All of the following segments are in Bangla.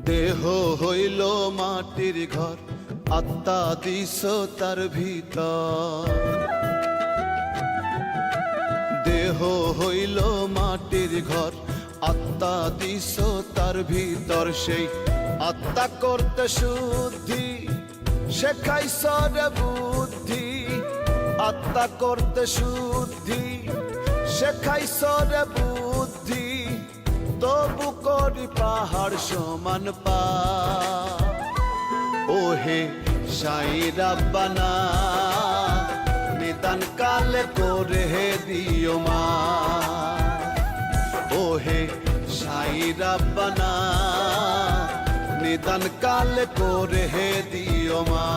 দেহ হইল মাটির ঘর, আত্মা দিস তার ভিতর। দেহ হইল মাটির ঘর, আত্মা দিস তার ভিতর। সেই আত্মা করতে শুদ্ধি শেখাইছ রে বুদ্ধি, আত্মা করতে শুদ্ধি শেখাইছ রে বুদ্ধি। তবু করি পাহাড় সমান পা, ওহে সাই রাব্বানা নিদান কালে করে দিও মা। ওহে সাই রাব্বানা নিদান কালে করে দিও মা।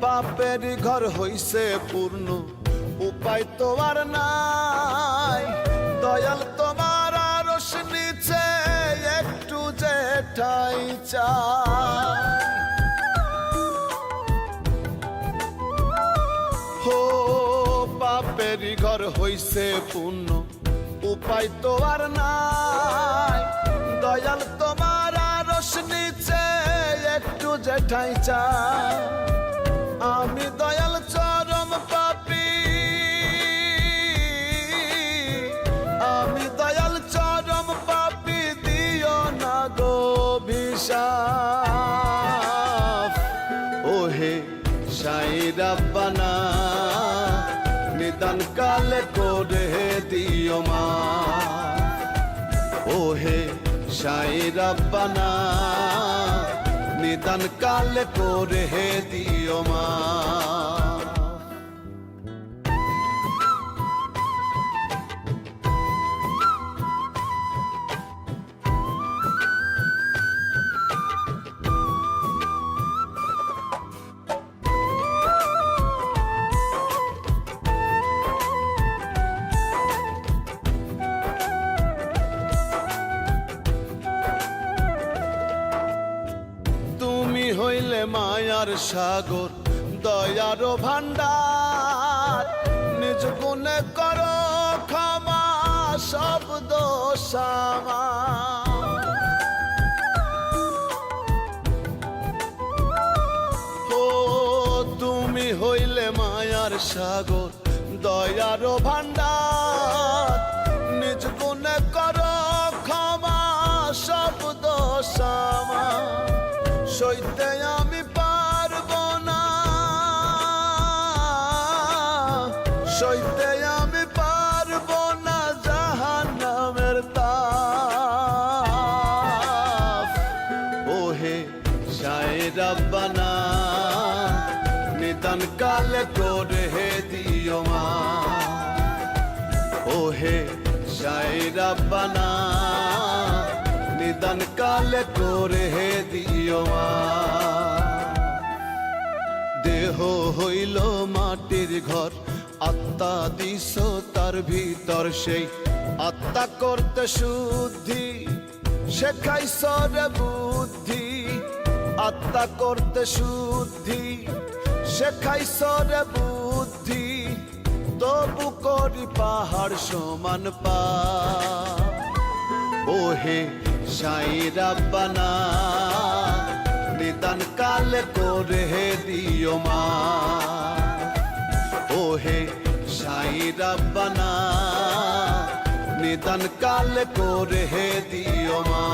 বাপের ঘর হইছে পূর্ণ, উপায় তো আর নাই। দয়াল তোমার আরশ নিচে একটু যে ঠাই চাই। হো বাপের ঘর হইছে পূর্ণ, উপায় তো আর নাই। দয়াল তোমার আরশ নিচে একটু যে ঠাই চাই। আমি দয়াল চরম পাপী, আমি দয়াল চরম পাপী, দিও না গো অভিশাপ। ওহে সাই রাব্বানা নিদান কালে করে দিও মা। ওহে সাই রাব্বানা নিদান কালে করে দিও মা। তুমি হইলে মায়ার সাগর, দয়ার ভান্ডার। নিজ গুণে করো ক্ষমা সব দোষ আমার। ও তুমি হইলে মায়ার সাগর, দয়ার ভান্ডার। নিজ গুণে করো ক্ষমা সব দোষ আমার। সইতে আমি পারব না, সইতে আমি পারব না জাহান্নামের তাপ। ওহে সাই রাব্বানা নিদান কালে করে দিও মা। ওহে সাই রাব্বানা নিদান কালে করে দিও মা। দেহ হইল মাটির ঘর, আত্মা দিস তার ভিতর। সেই আত্মা করতে শুদ্ধি শেখাইছ রে বুদ্ধি, আত্মা করতে শুদ্ধি শেখাইছ রে বুদ্ধি। তবু করি পাহাড় সমান পা, ওহে সাই রাব্বানা নিদান কালে করে দিও মা। ওহে সাই রাব্বানা নিদান কালে করে দিও মা।